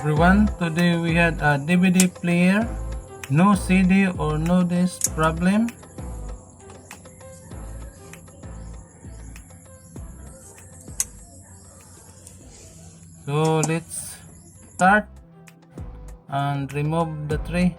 everyone, today we had a DVD player, no CD or no disc problem. So let's start and remove the tray.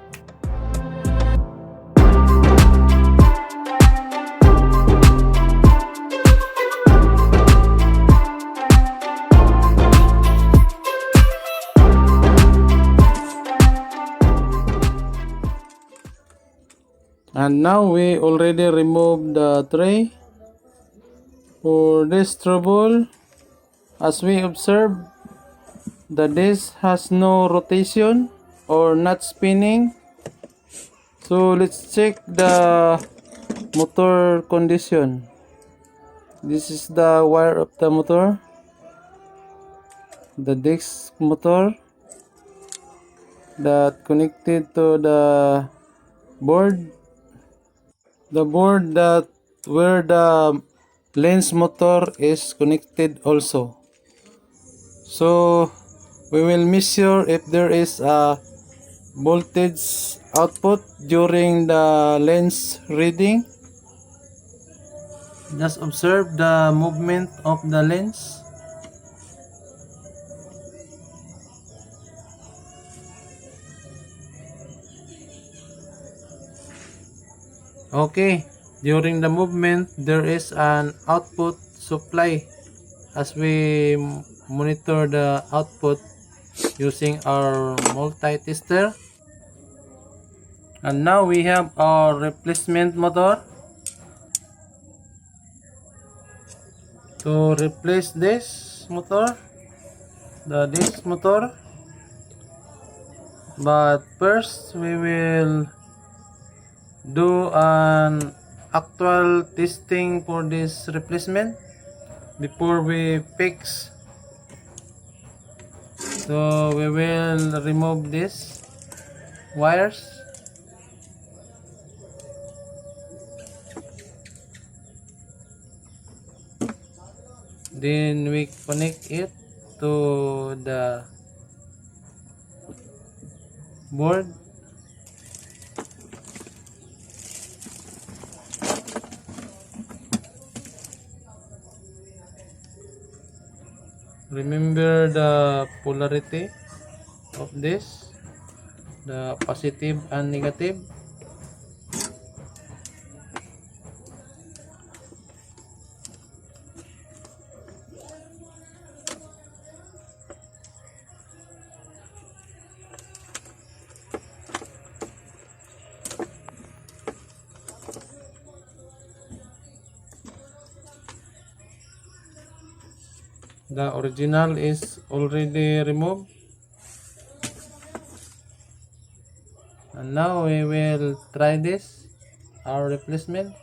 And now we already removed the tray. For this trouble, as we observe, the disc has no rotation or not spinning. So let's check the motor condition. This is the wire of the motor, the disc motor that connected to the board, that where the lens motor is connected also. So we will measure if there is a voltage output during the lens reading. Just observe the movement of the lens. Okay, during the movement there is an output supply as we monitor the output using our multi-tester. And now we have our replacement motor. To replace this motor, this motor, but first we will do an actual testing for this replacement before we fix. So we will remove these wires. Then we connect it to the board. Remember the polarity of this, the positive and negative. The original is already removed. And now we will try this, our replacement.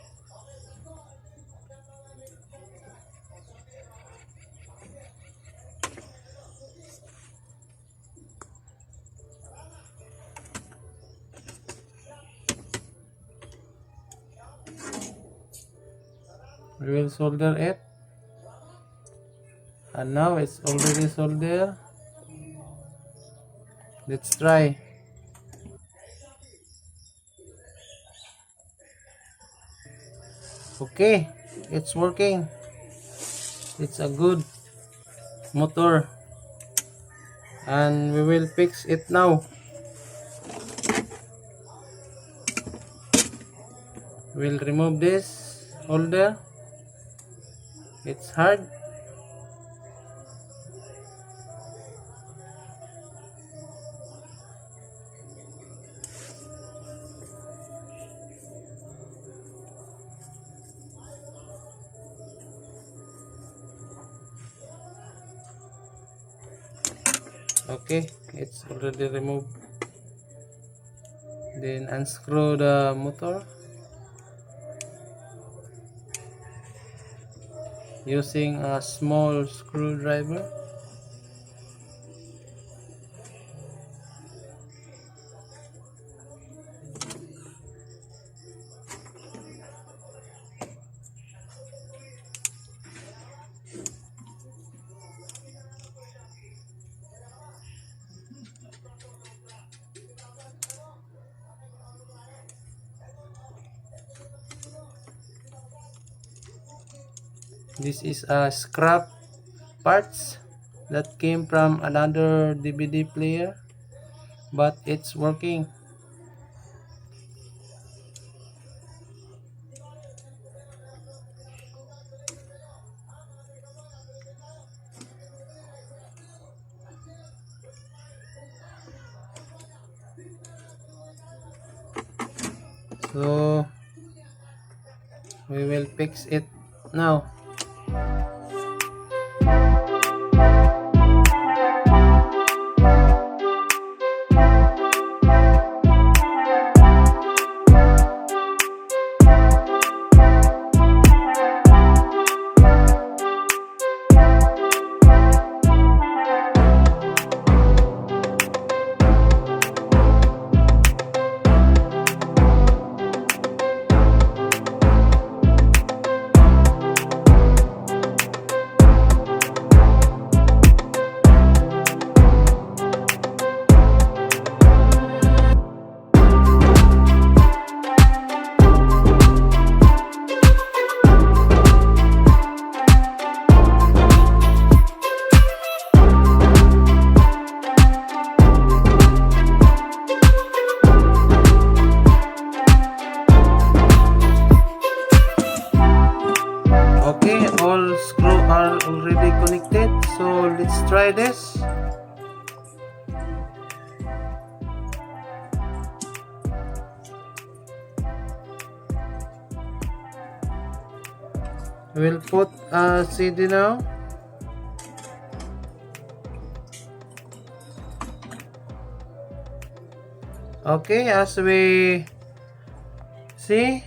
We will solder it. And now it's already soldered. Let's try. Okay, it's working. It's a good motor. And we will fix it now. We'll remove this holder. It's hard. Okay, it's already removed. Then unscrew the motor using a small screwdriver. This is a scrap parts that came from another DVD player, but it's working. So we will fix it now. Okay, all screws are already connected, so let's try this. We'll put a CD now. Okay, as we see,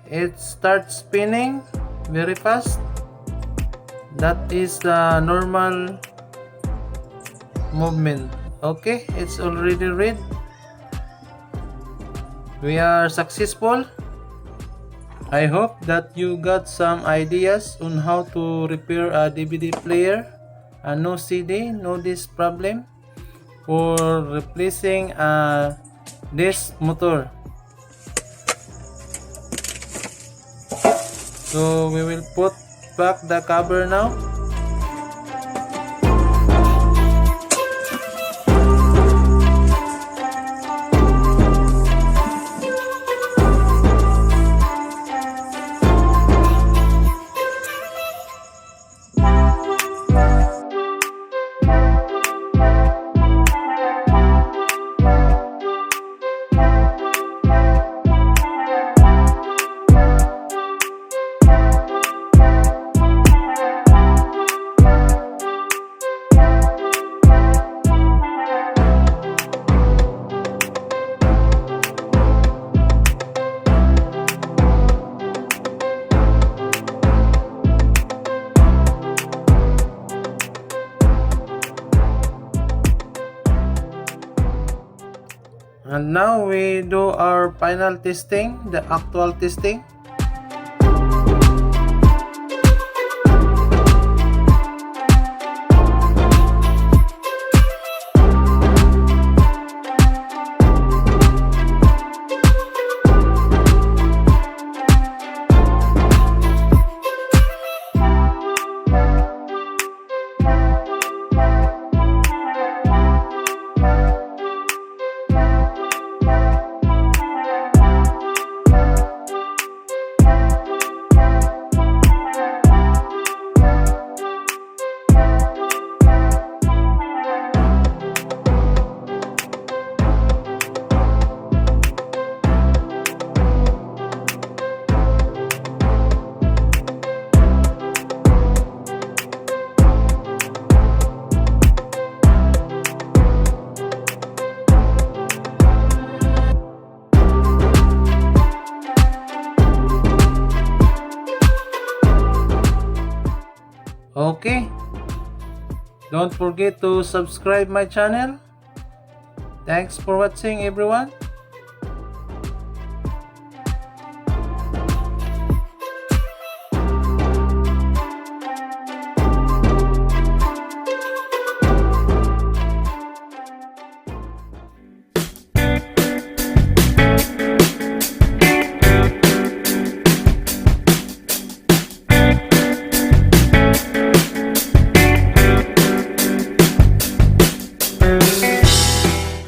it starts spinning very fast. That is the normal movement. Okay, it's already read. We are successful. I hope that you got some ideas on how to repair a DVD player, a no CD, no disc problem, or replacing a disc motor. So we will put back the cover now. And now we do our final testing, the actual testing. Okay, don't forget to subscribe my channel. Thanks for watching everyone.